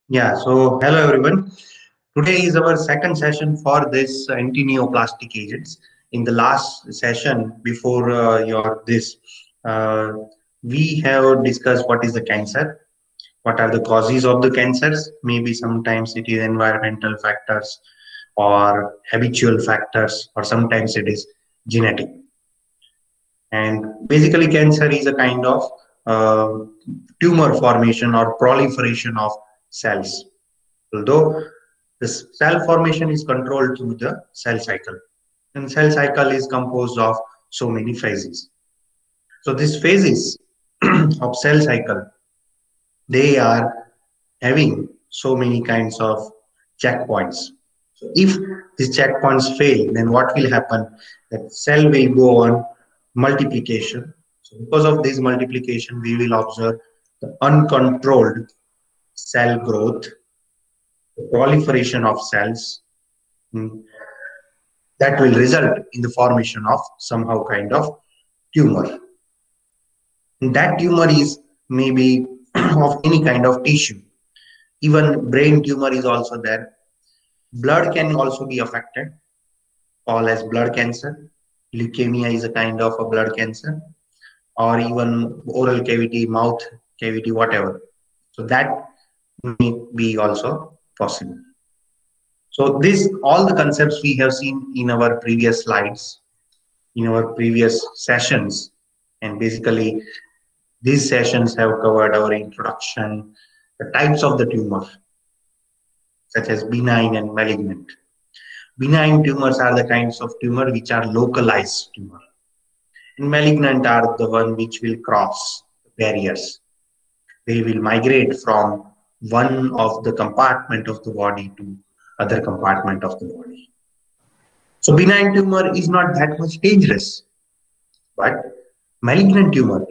Yeah, so hello everyone. Today is our second session for this anti-neoplastic agents. In the last session before your this, uh, we have discussed what is the cancer, what are the causes of the cancers. Maybe sometimes it is environmental factors or habitual factors, or sometimes it is genetic. And basically, cancer is a kind of uh, tumor formation or proliferation of cells. Although the cell formation is controlled through the cell cycle, and cell cycle is composed of so many phases. So these phases of cell cycle, they are having so many kinds of checkpoints. So if these checkpoints fail, then what will happen? That cell will go on multiplication. So because of this multiplication, we will observe the uncontrolled cell growth, the proliferation of cells, mm, that will result in the formation of somehow kind of tumor. And that tumor is maybe of any kind of tissue. Even brain tumor is also there. Blood can also be affected, all as blood cancer. Leukemia is a kind of a blood cancer, or even oral cavity, mouth cavity, whatever. So that may be also possible. So this all the concepts we have seen in our previous slides, in our previous sessions, and basically these sessions have covered our introduction, the types of the tumor, such as benign and malignant. Benign tumors are the kinds of tumor which are localized tumor, and malignant are the one which will cross barriers. They will migrate from one of the compartment of the body to other compartment of the body. So benign tumor is not that much dangerous, but malignant tumor,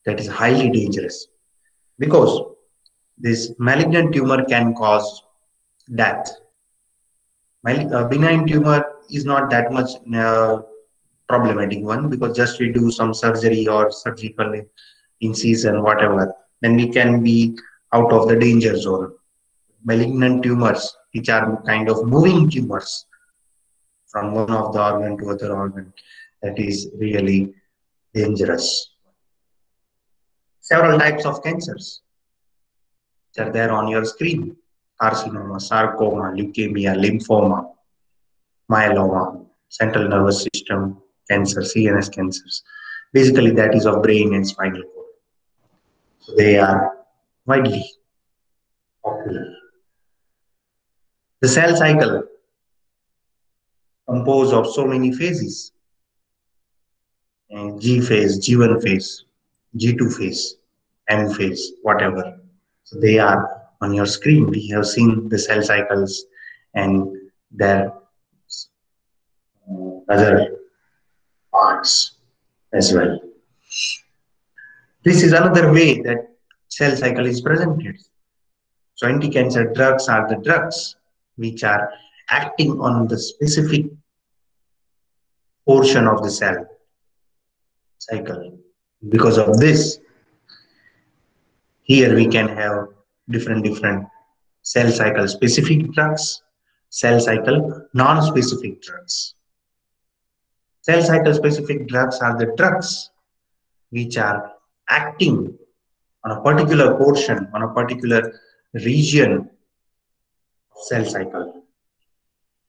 that is highly dangerous, because this malignant tumor can cause death. Benign tumor is not that much problematic one, because just we do some surgery or surgical incision, whatever, then we can be out of the danger zone. Malignant tumors, which are kind of moving tumors from one of the organ to other organ, that is really dangerous. Several types of cancers which are there on your screen: carcinoma, sarcoma, leukemia, lymphoma, myeloma, central nervous system cancer, CNS cancers. Basically, that is of brain and spinal cord. So they are widely popular. The cell cycle composed of so many phases, and G phase, G1 phase, G2 phase, M phase, whatever. So they are on your screen. We have seen the cell cycles and their other parts as well. This is another way that cell cycle is presented. So anti-cancer drugs are the drugs which are acting on the specific portion of the cell cycle. Because of this, here we can have different cell cycle specific drugs, cell cycle non-specific drugs. Cell cycle specific drugs are the drugs which are acting on a particular portion, on a particular region of cell cycle.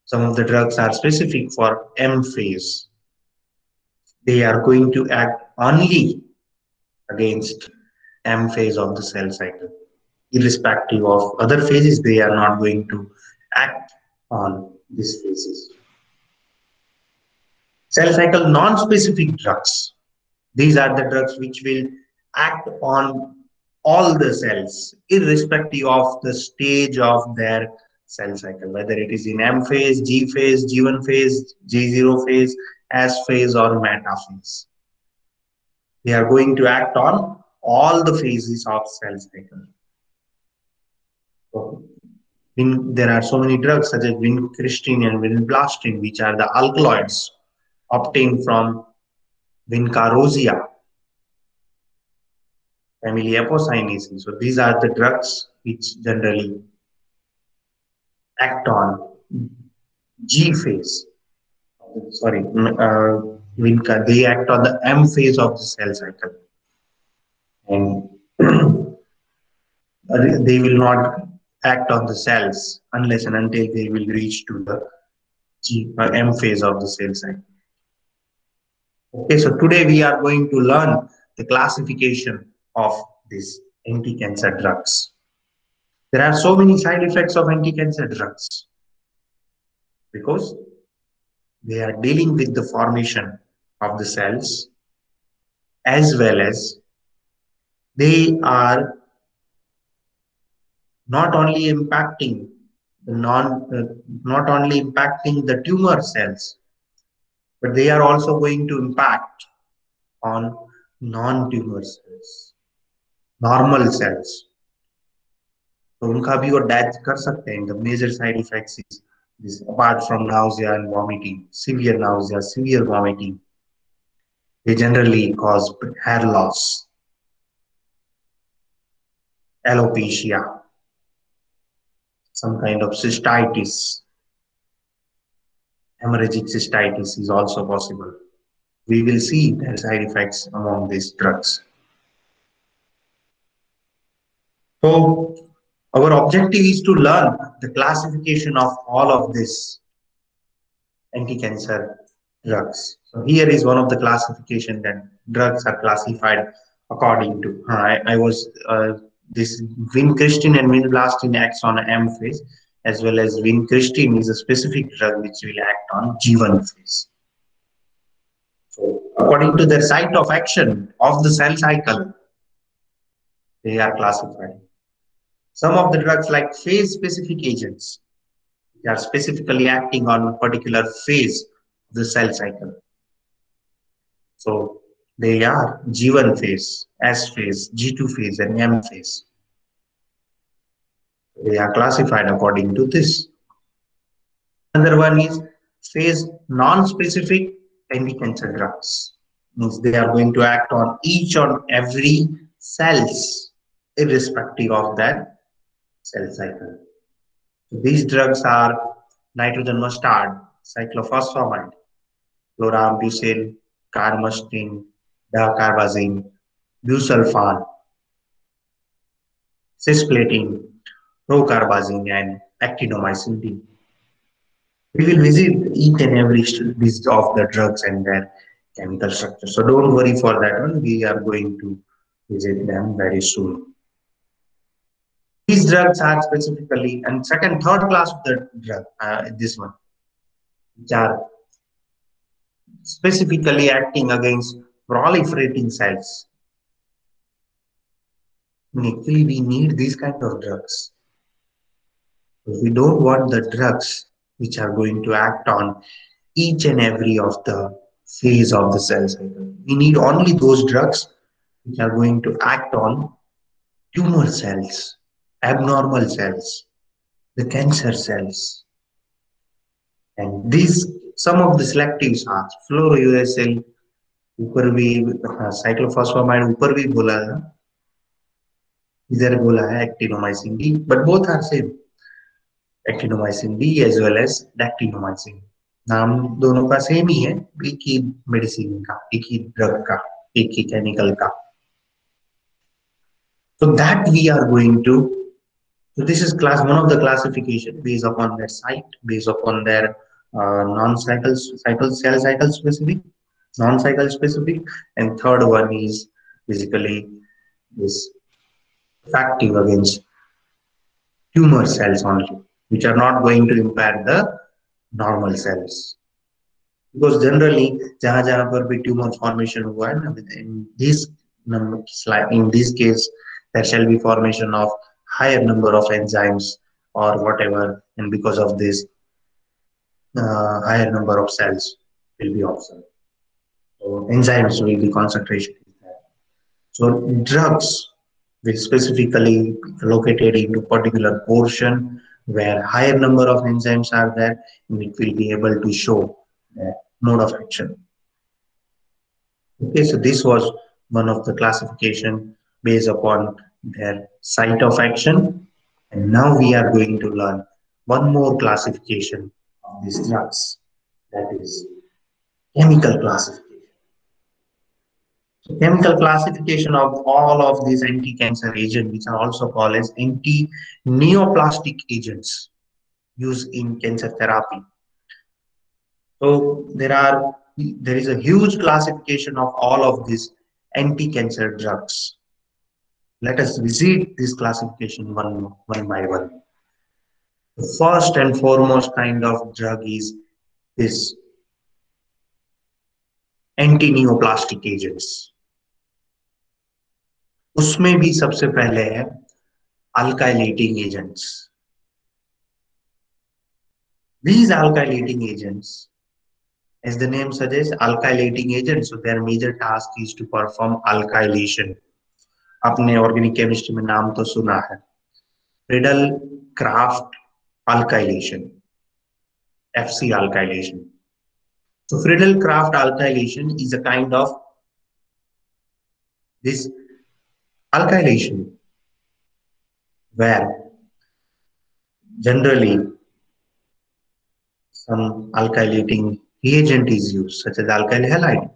Some of the drugs are specific for M phase. They are going to act only against M phase of the cell cycle. Irrespective of other phases, they are not going to act on these phases. Cell cycle non-specific drugs. These are the drugs which will act on all the cells, irrespective of the stage of their cell cycle, whether it is in M phase, G phase, G1 phase, G0 phase, S phase, or meta phase. They are going to act on all the phases of cell cycle. So, there are so many drugs such as vincristine and vinblastine, which are the alkaloids obtained from Vincarosia family apocynaceae. So these are the drugs which generally act on G phase. Sorry, they act on the M phase of the cell cycle, and they will not act on the cells unless and until they will reach to the M phase of the cell cycle. Okay, so today we are going to learn the classification of these anti-cancer drugs. There are so many side effects of anti-cancer drugs because they are dealing with the formation of the cells, as well as they are not only impacting the not only impacting the tumor cells, but they are also going to impact on non-tumor cells, normal cells. तो उनका भी वो death कर सकते हैं. The major side effects is this, apart from nausea and vomiting, severe nausea, severe vomiting. They generally cause hair loss, alopecia, some kind of cystitis. Hemorrhagic cystitis is also possible. We will see their side effects among these drugs. So our objective is to learn the classification of all of these anti-cancer drugs. So here is one of the classification that drugs are classified according to. I was this vincristine and vinblastine acts on M phase, as well as vincristine is a specific drug which will act on G1 phase. So according to their site of action of the cell cycle, they are classified. Some of the drugs like phase-specific agents, they are specifically acting on a particular phase of the cell cycle. So they are G1 phase, S phase, G2 phase, and M phase. They are classified according to this. Another one is phase non-specific anti-cancer drugs. Means they are going to act on each and every cells, irrespective of that cell cycle. So these drugs are nitrogen mustard, cyclophosphamide, chlorambucil, carmustine, dacarbazine, busulfan, cisplatin, procarbazine, and actinomycin D. We will visit each and every list of the drugs and their chemical structure. So don't worry for that one. We are going to visit them very soon. These drugs are specifically, and third class of the drug, this one, which are specifically acting against proliferating cells. And actually, we need these kind of drugs. We don't want the drugs which are going to act on each and every of the phase of the cell cycle. We need only those drugs which are going to act on tumor cells, abnormal cells, the cancer cells. And these, some of the selectives are fluorouracil, ऊपर भी cyclophosphamide ऊपर भी बोला है, इधर बोला है actinomycin D, but both are same. Actinomycin D as well as dactinomycin. नाम दोनों का सेम ही है, एक ही मेडिसिन का, एक ही ड्रग का, एक ही केमिकल का. So that we are going to. So this is class one of the classification based upon their site, based upon their non-cycle cell cycle specific, non-cycle specific, and third one is basically this active against tumor cells only, which are not going to impact the normal cells. Because generally, जहाँ जहाँ पर भी tumor formation हुआ है ना, in this case, there shall be formation of higher number of enzymes or whatever, and because of this, higher number of cells will be observed. So enzymes will be concentration. So drugs will specifically located into particular portion where higher number of enzymes are there, and it will be able to show the mode of action. Okay, so this was one of the classification based upon their site of action, and now we are going to learn one more classification of these drugs, that is chemical classification. So chemical classification of all of these anti-cancer agents, which are also called as anti-neoplastic agents used in cancer therapy. So there is a huge classification of all of these anti-cancer drugs. Let us visit this classification one by one. The first and foremost kind of drug is this anti agents. उसमें भी सबसे पहले है alkylating agents. These alkylating agents, as the name suggests, alkylating agents, so their major task is to perform alkylation. आपने organic chemistry में नाम तो सुना है, Friedel craft alkylation, FC alkylation. So Friedel-Crafts alkylation is a kind of this alkylation where generally some alkylating reagent is used, such as alkyl halide.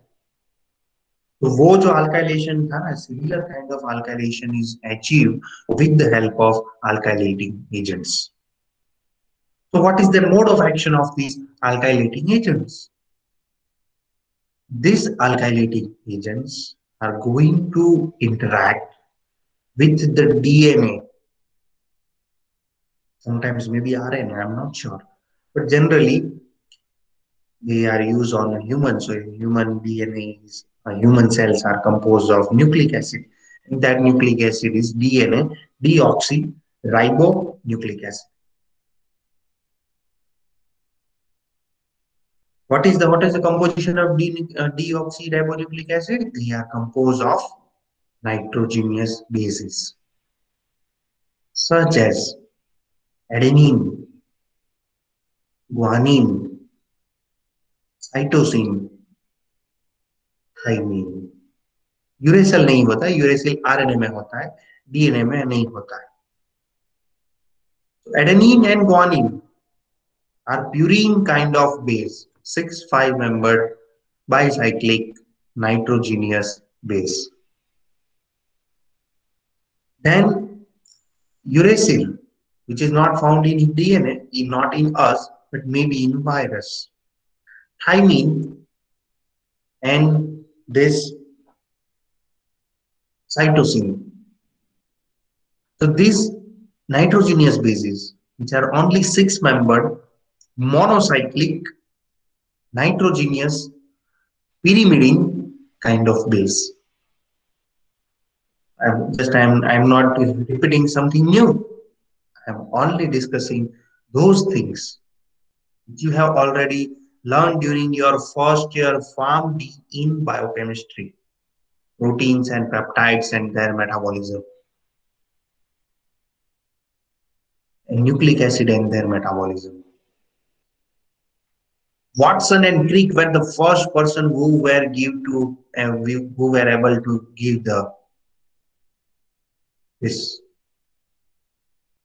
तो वो जो alkylation था ना, similar kind of alkylation is achieved with the help of alkylating agents. So what is the mode of action of these alkylating agents? These alkylating agents are going to interact with the DNA. Sometimes maybe RNA, I'm not sure. But generally, they are used on humans. So human DNA is, human cells are composed of nucleic acid. And that nucleic acid is DNA, deoxyribonucleic acid. What is the composition of deoxyribonucleic acid? They are composed of nitrogenous bases, such as adenine, guanine, cytosine, thymine. Uracil नहीं होता है, uracil RNA में होता है, DNA में नहीं होता है. So adenine and guanine are purine kind of base, 6,5 membered bicyclic nitrogenous base. Then uracil, which is not found in DNA, not in us, but maybe in virus. Thymine and this cytosine. So these nitrogenous bases, which are only 6-membered monocyclic nitrogenous pyrimidine kind of base. I'm not repeating something new. I'm only discussing those things you have already learned during your first year Pharm D in biochemistry, proteins and peptides and their metabolism, and nucleic acid and their metabolism. Watson and Crick were the first person who were able to give this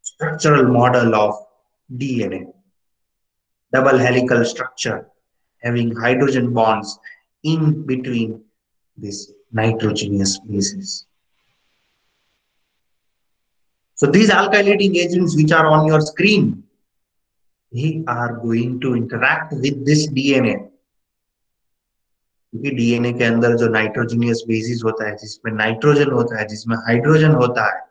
structural model of DNA, double helical structure having hydrogen bonds in between these nitrogenous bases. So these alkylating agents which are on your screen, they are going to interact with this DNA. क्योंकि DNA के अंदर जो nitrogenous basis होता है, जिसमें nitrogen होता है, जिसमें हाइड्रोजन होता है,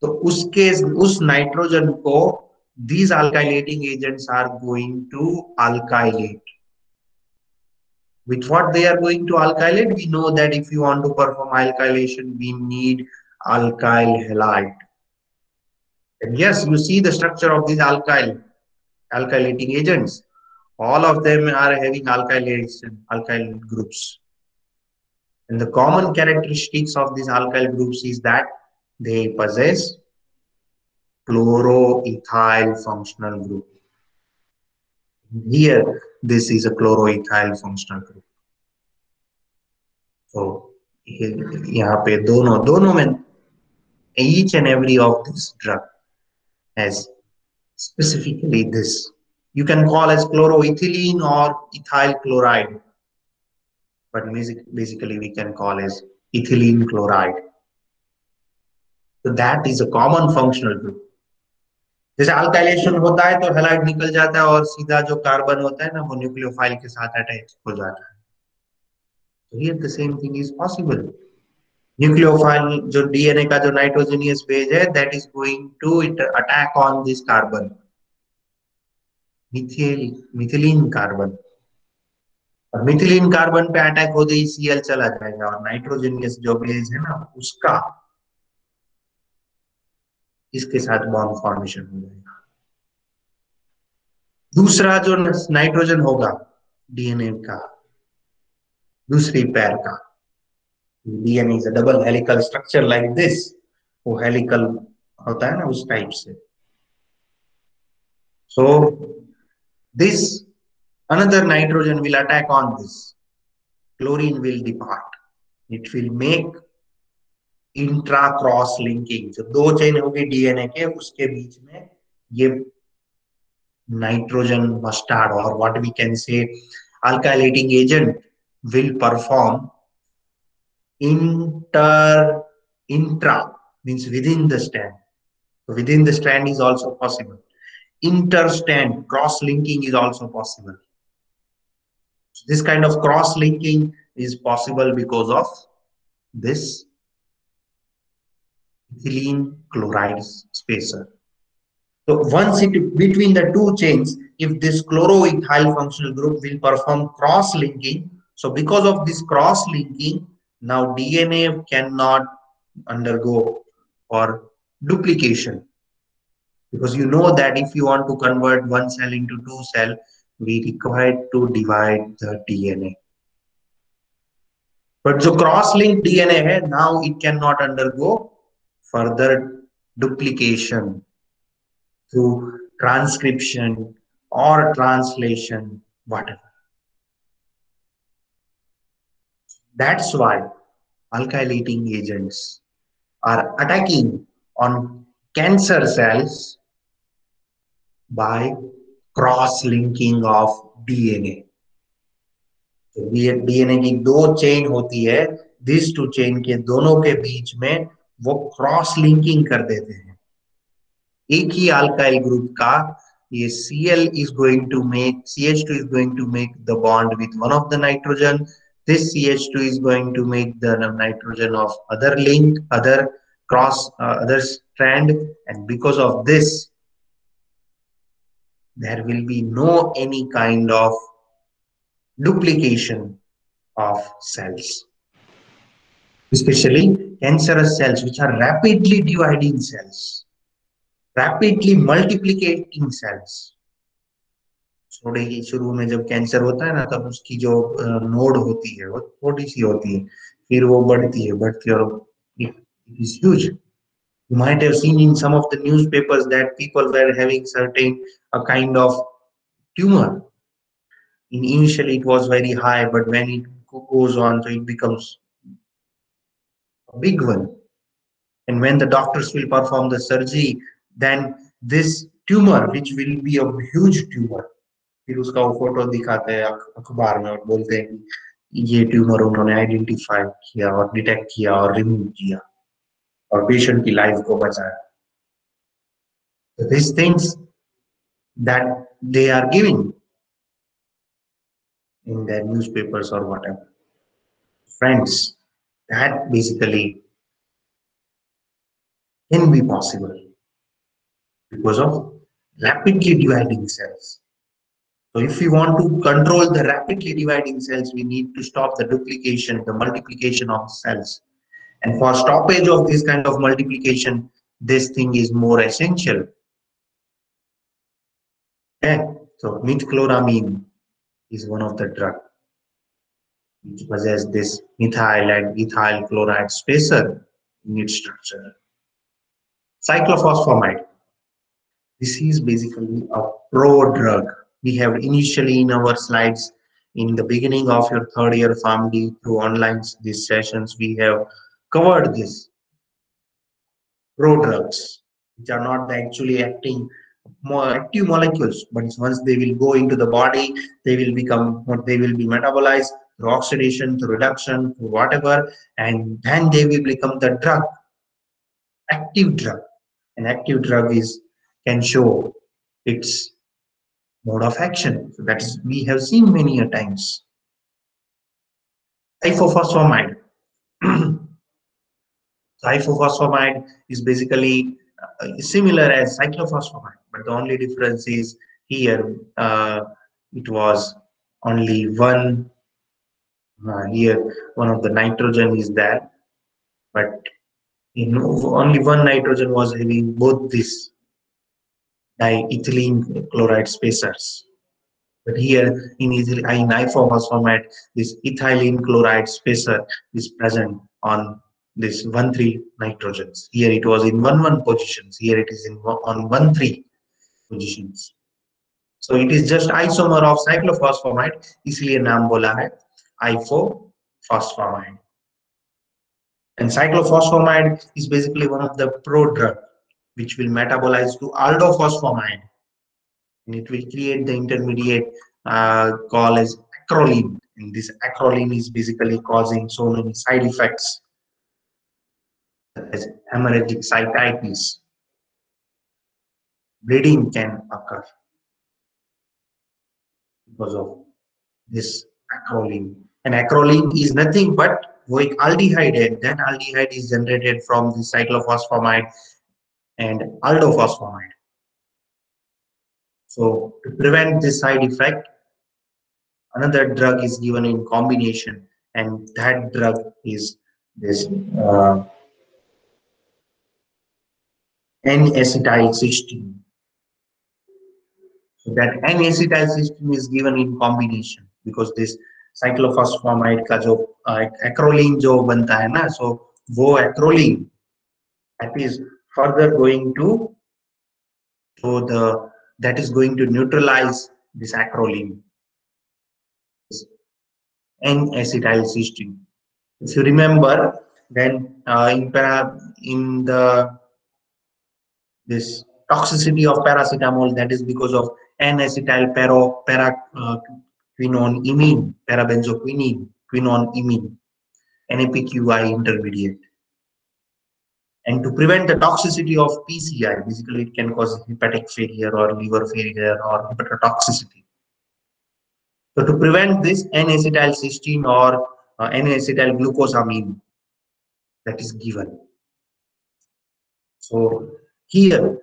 तो उस नाइट्रोजन को these alkylating agents are going to alkylate. With what they are going to alkylate? We know that if you want to perform alkylation, we need alkyl halide. And yes, you see the structure of these alkylating agents. All of them are having alkyl groups. And the common characteristics of these alkyl groups is that they possess chloroethyl functional group. Here, this is a chloroethyl functional group. So, यहाँ पे दोनों में each and every of this drug has specifically this. You can call as chloroethylene or ethyl chloride, but basically we can call as ethylene chloride. So that is a common functional group. जैसे alkylation होता है तो halide निकल जाता है और सीधा जो कार्बन होता है ना वो न्यूक्लियोफाइल के साथ अटैच हो जाता है. So here the same thing is possible. Nucleophile जो डीएनए का जो नाइट्रोजनियस बेस है that is going to attack on this carbon, methylene carbon. और मिथिलीन कार्बन पे अटैक होते ही Cl चला जाएगा और नाइट्रोजनियस जो बेस है ना उसका इसके साथ बॉन्ड फॉर्मेशन हो जाएगा. दूसरा जो नाइट्रोजन होगा डीएनए का दूसरी पैर का, DNA is a double helical structure like this, वो हेलिकल होता है ना उस टाइप से. So this another nitrogen will attack on this, chlorine will depart, it will make intra cross linking. जो दो चेन होगी डीएनए के उसके बीच में ये नाइट्रोजन मस्टर्ड और what we can say alkylating agent will perform intra means within the strand. So within the strand is also possible. Interstrand cross linking is also possible. So this kind of cross linking is possible because of this ethylene chloride spacer. So once it between the two chains, if this chloroethyl functional group will perform cross linking, so because of this cross linking, now DNA cannot undergo or duplication, because you know that if you want to convert one cell into two cell, we require to divide the DNA. But the cross-linked DNA hai, now it cannot undergo further duplication through transcription or translation, whatever. That's why alkylating agents are attacking on cancer cells by cross-linking of DNA. DNA की दो chain होती है, this to chain के दोनों के बीच में वो cross linking कर देते हैं. एक ही अल्काइल ग्रुप का ये Cl is going to make CH2 is going to make the bond with one of the nitrogen. This CH2 is going to make the nitrogen of other link, other cross, other strand, and because of this, there will be no any kind of duplication of cells, especially cancerous cells, which are rapidly dividing cells, rapidly multiplicating cells. थोड़े ही शुरू में जब cancer होता है ना तब उसकी जो नोड होती है वो थोड़ी सी होती है, फिर वो बढ़ती है और it is huge. You might have seen in some of the newspapers that people were having certain a kind of tumor. Initially it was very high, but when it goes on, so it becomes a big one. And when the doctors will perform the surgery, then this tumor, which will be a huge tumor, फिर उसका वो photo दिखाते हैं अखबार में और बोलते हैं कि ये ट्यूमर उन्होंने आइडेंटिफाई किया और डिटेक्ट किया और रिमूव किया और पेशेंट की लाइफ को बचाया. So these things that they are giving in their newspapers or whatever, friends, that basically can be possible because of rapidly dividing cells. So if we want to control the rapidly dividing cells, we need to stop the duplication, the multiplication of cells. And for stoppage of this kind of multiplication, this thing is more essential. Okay? So metchloramine is one of the drugs which possess this methyl and ethyl chloride spacer in its structure. Cyclophosphamide. This is basically a pro-drug. We have initially in our slides in the beginning of your third year PharmD through online these sessions, we have covered this pro-drugs, which are not actually acting more active molecules, but once they will go into the body, they will become what they will be metabolized through oxidation, through reduction, through whatever, and then they will become the drug, active drug. An active drug is can show its mode of action. So that is we have seen many a times. Cyclophosphamide. Cyclophosphamide is basically similar as cyclophosphamide, but the only difference is here it was only one. Here one of the nitrogen is there, but only one nitrogen was having both these diethylene chloride spacers. But here in isophosphonate, this ethylene chloride spacer is present on this 1,3 nitrogens. Here it was in 1,1 positions. Here it is on 1,3 positions. So it is just isomer of cyclophosphamide. इसलिए नाम बोला है ifophosphamide. And cyclophosphamide is basically one of the prodrug which will metabolize to aldophosphamide, and it will create the intermediate called as acrolein. And this acrolein is basically causing so many side effects as hemorrhagic cystitis. Bleeding can occur because of this acrolein. And acrolein is nothing but voic aldehyde, and then aldehyde is generated from the cyclophosphamide and aldophosphamide. So to prevent this side effect, another drug is given in combination, and that drug is this N-acetylcysteine. So that N-acetylcysteine is given in combination because this cyclophosphamide का जो acrolein जो बनता है ना, so वो acrolein that is further going to that is going to neutralize this acrolein, N-acetylcysteine. If you remember, then in the this toxicity of paracetamol, that is because of N-acetyl quinonemine, parabenzoquinine, quinonemine, NAPQI intermediate. And to prevent the toxicity of PCI, basically it can cause hepatic failure or liver failure or hepatotoxicity. So to prevent this, N-acetylcysteine or N-acetylglucosamine that is given. So here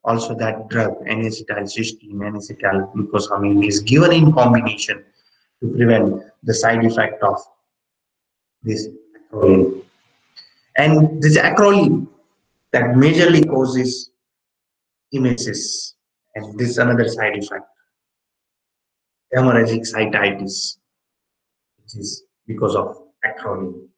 also that drug N-acetylcysteine, N-acetylglucosamine is given in combination to prevent the side effect of this acrolein. And this acrolein that majorly causes emesis, and this is another side effect, hemorrhagic cystitis, which is because of acrolein.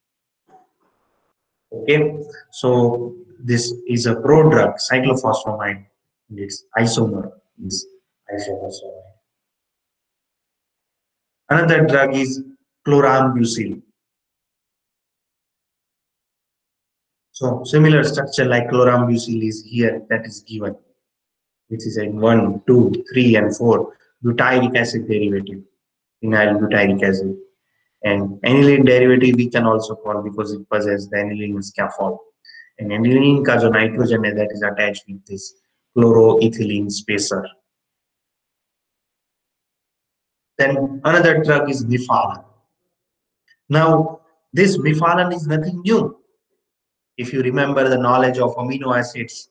Okay, so this is a prodrug, cyclophosphamide, and its isomer is isophosphamide. Another drug is chlorambucil. So similar structure like chlorambucil is here that is given, which is in 1, 2, 3, and 4 butyric acid derivative, phenyl butyric acid. And aniline derivative we can also call because it possesses the aniline scaffold. And aniline का जो nitrogen है that is attached with this chloroethylene spacer. Then another drug is mephalan. Now this mephalan is nothing new. If you remember the knowledge of amino acids,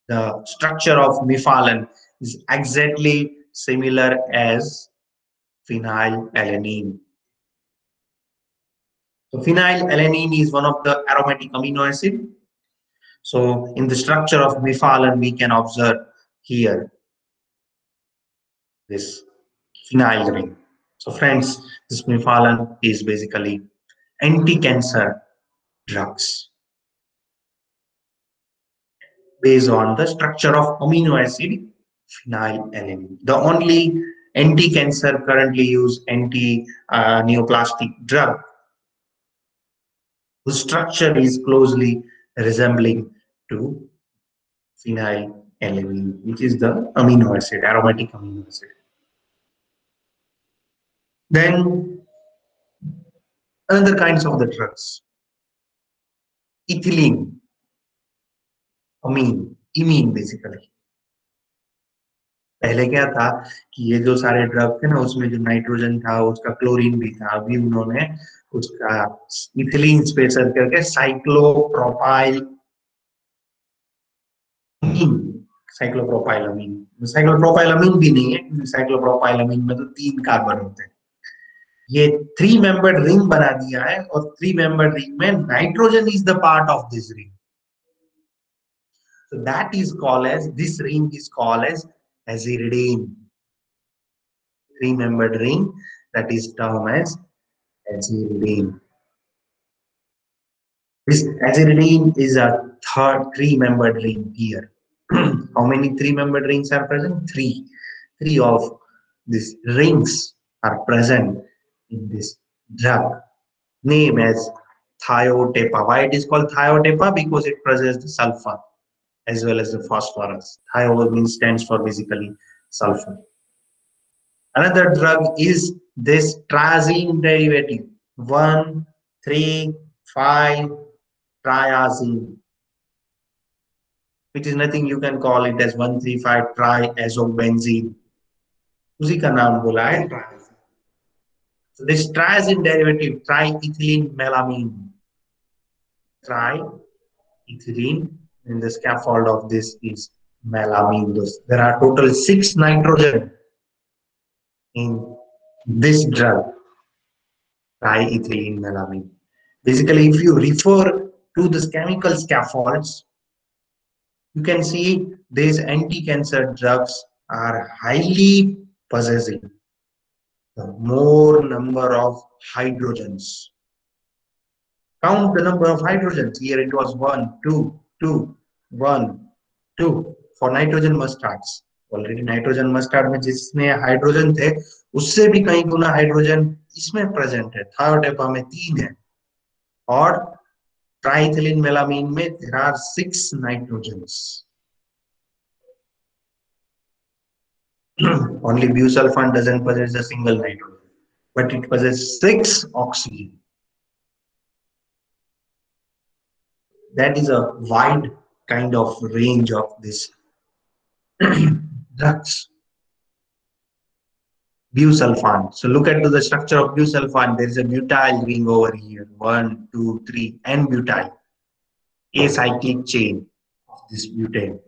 the structure of mephalan is exactly similar as phenylalanine. So phenylalanine is one of the aromatic amino acid. So in the structure of mephalan, we can observe here this phenyl ring. So friends, this mephalan is basically anti-cancer drugs based on the structure of amino acid phenylalanine. The only anti-cancer currently used anti-neoplastic drug whose structure is closely resembling to phenylalanine. alanine, which is the amino acid, aromatic amino acid. Then another kinds of the drugs, ethylene, amine, imine basically. पहले क्या था कि ये जो सारे drug थे ना, उसमें जो नाइट्रोजन था उसका क्लोरीन भी था, अभी उन्होंने उसका इथिलीन स्पेशल करके साइक्लोप्रोपाइल साइक्लोप्रोपाइलामीन भी नहीं है, क्योंकि साइक्लोप्रोपाइलामीन में तो 3 कार्बन होते हैं। ये 3 मेंबर्ड रिंग बना दिया है, और 3 मेंबर्ड रिंग में nitrogen is the part of this ring, so that is called as, this ring is called as aziridine. 3 membered ring, that is termed as aziridine. This aziridine is a third 3 membered ring here. How many 3 membered rings are present? 3. 3 of these rings are present in this drug, named as thiotepa. Why it is called thiotepa? Because it possesses the sulfur as well as the phosphorus. Thio means stands for basically sulfur. Another drug is this triazine derivative, 1,3,5-triazine, which is nothing, you can call it as 1,3,5-triazobenzene. उसी का नाम बोला है triazine. So this triazine derivative, triethylene melamine, triethylene, and the scaffold of this is melamine. There are total 6 nitrogen in this drug, triethylene melamine. Basically, if you refer to the chemical scaffolds, you can see these anti-cancer drugs are highly possessing the more number of hydrogens. Count the number of hydrogens. Here it was 1, 2, 2, 1, 2 for nitrogen mustards. Already nitrogen mustard में जिसमें hydrogen थे, उससे भी कई गुना hydrogen इसमें present है। थायोटेपा में 3 है, और triethylene melamine में there are 6 nitrogens. Only busulfan doesn't possess a single nitrogen, but it possesses 6 oxygen. That is a wide kind of range of this drugs. Busulfan. So look at the structure of busulfan. There is a butyl ring over here. 1, 2, 3, N-butyl. Acyclic chain of this butane.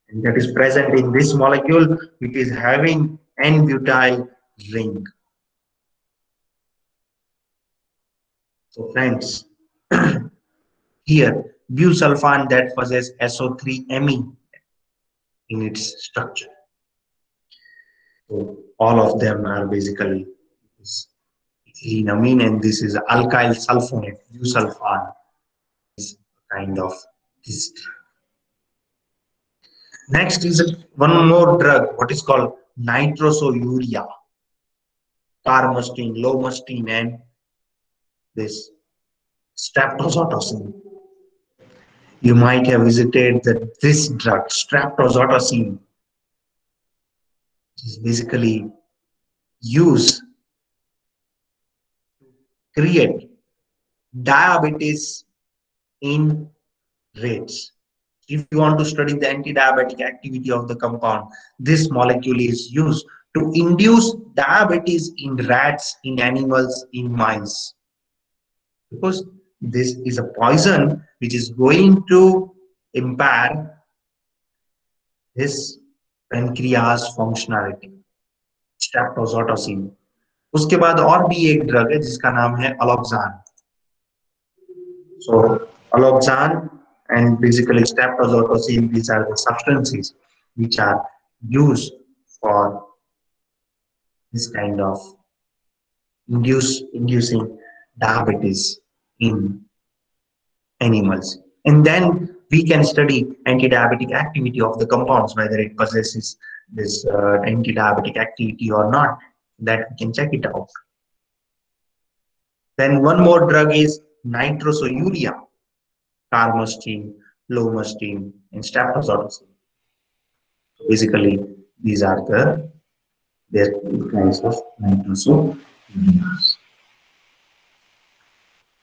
And that is present in this molecule. It is having N-butyl ring. So friends, here busulfan that possesses SO3Me in its structure. So all of them are basically ethylenamine, and this is alkyl sulfonate. Busulfan is kind of this drug. Next is one more drug, what is called nitrosourea, carmustine, lomustine, and this streptozotocin. You might have visited this drug, streptozotocin, which is basically used to create diabetes in rats. If you want to study the anti-diabetic activity of the compound, this molecule is used to induce diabetes in rats, in animals, in mice. Because this is a poison which is going to impair this pancreas functionality. Streptozotocin. उसके बाद और भी एक drug है जिसका नाम है अलोक्सान. So अलोक्सान and basically streptozotocin, these are the substances which are used for this kind of inducing diabetes in animals. And then we can study anti-diabetic activity of the compounds, whether it possesses this anti-diabetic activity or not, that we can check it out. Then one more drug is nitrosourea, carmustine, lomustine, and streptozotocin. Basically, these are their kinds of nitrosoureas.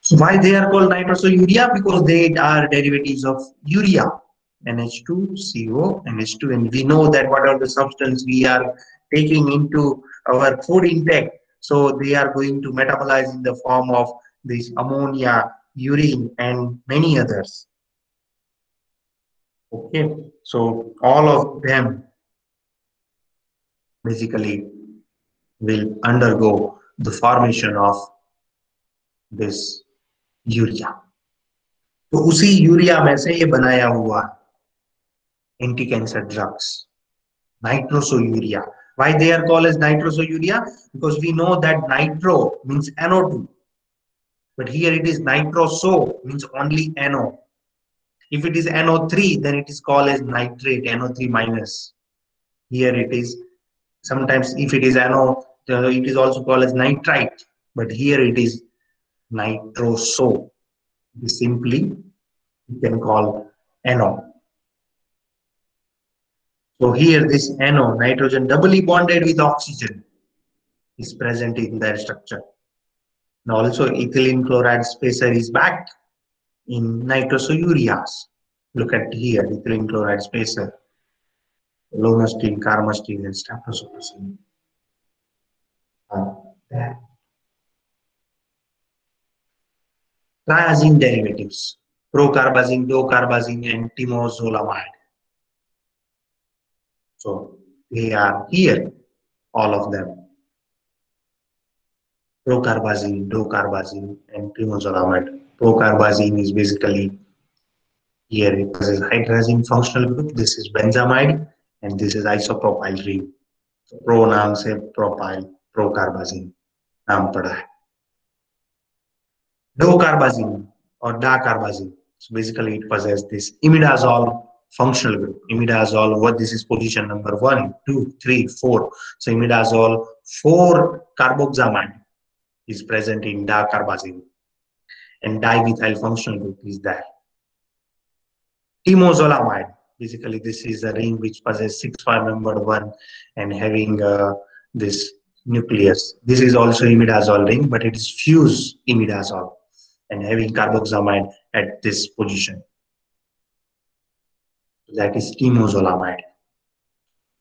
So why they are called nitrosourea? Because they are derivatives of urea, NH2CO, NH2, and we know that what are the substance we are taking into our food intake. So they are going to metabolize in the form of this ammonia, urine, and many others. Okay, so all of them basically will undergo the formation of this urea. तो उसी urea में से ये बनाया हुआ anti cancer drugs nitrosourea. Why they are called as nitrosourea? Because we know that nitro means NO2, but here it is nitroso means only NO. If it is NO3, then it is called as nitrate, NO3 minus. Here it is sometimes if it is NO, it is also called as nitrite, but here it is nitroso. Simply you can call NO. So here this NO, nitrogen doubly bonded with oxygen, is present in their structure. And also ethylene chloride spacer is back in nitrosoureas. Look at here, ethylene chloride spacer, lomustine, carmustine, and streptozotocin. There. Triazine derivatives, procarbazine, docarbazine, and temozolomide. So they are here, all of them. Procarbazine, docarbazine, and temozolomide. Procarbazine is basically here it possesses hydrazine functional group. This is benzamide, and this is isopropyl ring. So pro नाम से propyl, procarbazine नाम पड़ा है. Docarbazine or dacarbazine. So basically it possesses this imidazole functional group. Imidazole, what this is position number 1, 2, 3, 4. So imidazole 4 carboxamide is present in dacarbazine, and dimethyl functional group is there. Temozolomide, basically this is a ring which possesses 6' number 1 and having this nucleus. This is also imidazole ring, but it is fused imidazole and having carboxamide at this position. That is temozolomide.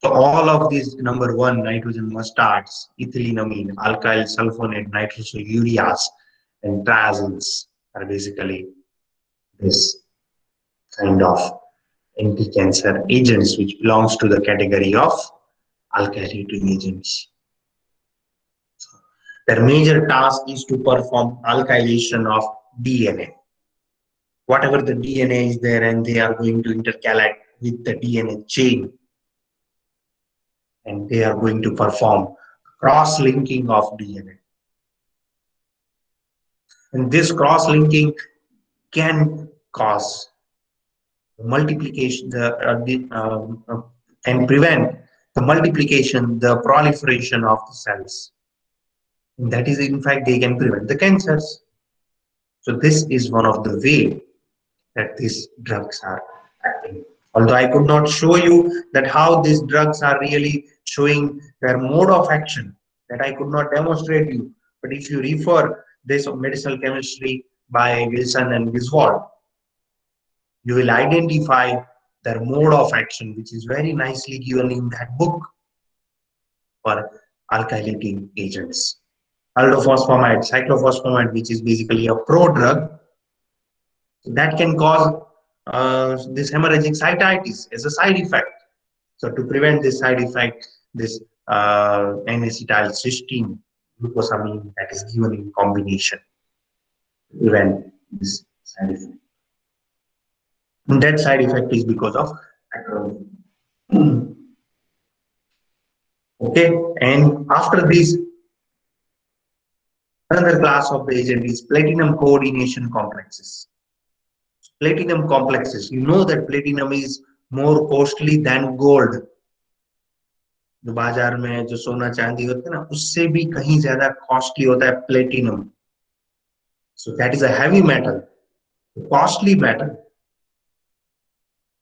So all of these number 1 nitrogen mustards, ethylenamine, alkyl sulfonate, nitrosoureas, and triazines are basically this kind of anti-cancer agents which belongs to the category of alkylating agents. So their major task is to perform alkylation of DNA. Whatever the DNA is there, and they are going to intercalate with the DNA chain, and they are going to perform cross-linking of DNA. And this cross-linking can cause multiplication, and prevent the multiplication, the proliferation of the cells. And that is, in fact, they can prevent the cancers. So this is one of the way that these drugs are acting. Although I could not show you that how these drugs are really showing their mode of action, that I could not demonstrate you. But if you refer this medicinal chemistry by Wilson and Griswold, you will identify their mode of action, which is very nicely given in that book for alkylating agents. Aldophosphamide, cyclophosphamide, which is basically a prodrug, that can cause this hemorrhagic cystitis as a side effect. So to prevent this side effect, this N-acetylcysteine glucosamine that is given in combination to prevent this side effect. And that side effect is because of acronym. Okay, and after this, another class of the agent is platinum coordination complexes. Platinum complexes, you know that platinum is more costly than gold. जो बाजार में जो सोना चांदी होता है ना, उससे भी कहीं ज्यादा कॉस्टली होता है platinum. So that is a heavy metal, costly metal.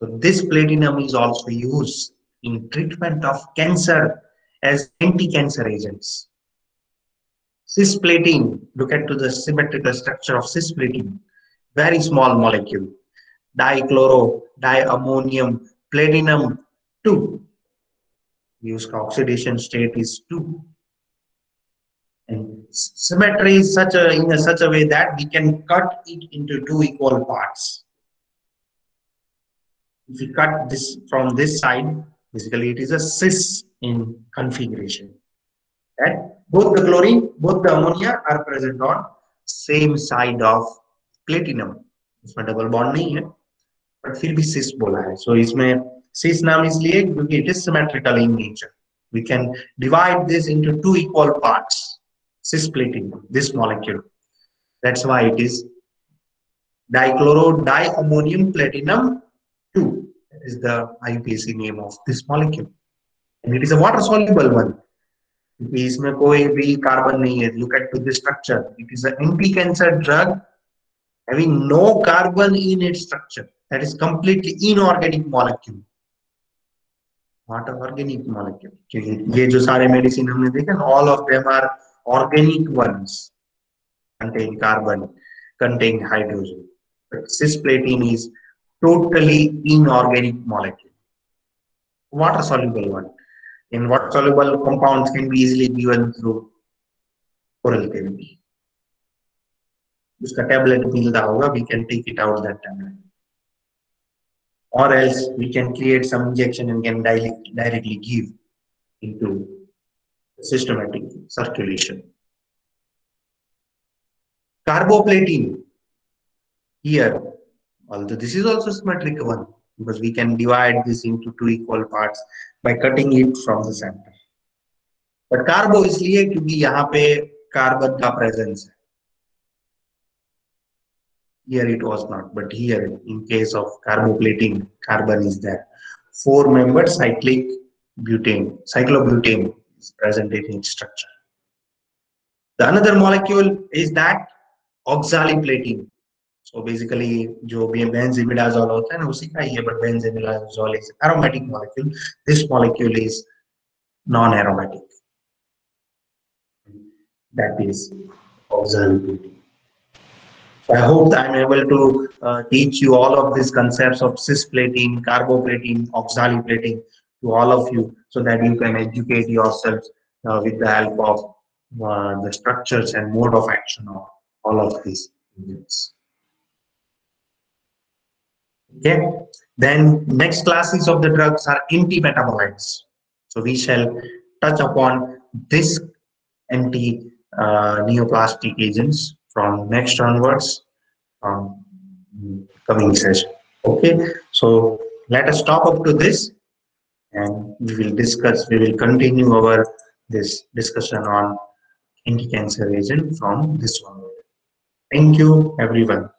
So this platinum is also used in treatment of cancer as anti-cancer agents. Cisplatin, look at to the symmetrical structure of cisplatin, very small molecule. Dichloro, diammonium, platinum 2. Use oxidation state is 2. And symmetry is such a way that we can cut it into 2 equal parts. If we cut this from this side, basically it is a cis in configuration. That both the chlorine, both the ammonia are present on same side of platinum. इसमें double bond नहीं है, but फिर भी cis बोला है. So इसमें cis नाम इसलिए क्योंकि it is symmetrical in nature. We can divide this into 2 equal parts. Cisplatin, this molecule. That's why it is dichloro diammonium platinum 2. That is the IUPAC name of this molecule. And it is a water soluble one. इसमें कोई भी carbon नहीं है. Look at the structure. It is an anti-cancer drug having no carbon in its structure. That is completely inorganic molecule. Not an organic molecule. ये जो सारे medicine हमने देखे, all of them are organic ones. Contain carbon, contain hydrogen. But cisplatin is totally inorganic molecule. Water soluble one. In water soluble compounds can be easily given through oral therapy. उसका tablet मिलता होगा, we can take it out that tablet. Or else we can create some injection and can directly give into systematic circulation. Carboplatin. Here, although this is also symmetric one, because we can divide this into 2 equal parts by cutting it from the center. But carbo इसलिए क्योंकि यहाँ पे carbon का presence है. Here it was not, but here in case of carboplatin, carbon is there. 4-membered cyclobutane is present in its structure. The another molecule is that oxaliplatin. So basically, जो benzimidazole होता है ना उसी का ही है, but benzimidazole is aromatic molecule. This molecule is non-aromatic. That is oxaliplatin. I hope that I'm able to teach you all of these concepts of cisplatin, carboplatin, oxaliplatin to all of you, so that you can educate yourselves with the help of the structures and mode of action of all of these units. Okay. Then next classes of the drugs are anti-metabolites. So we shall touch upon this anti-neoplastic agents from next onwards coming session. Okay, so let us stop up to this, and we will continue our this discussion on anti-cancer agent from this one. Thank you everyone.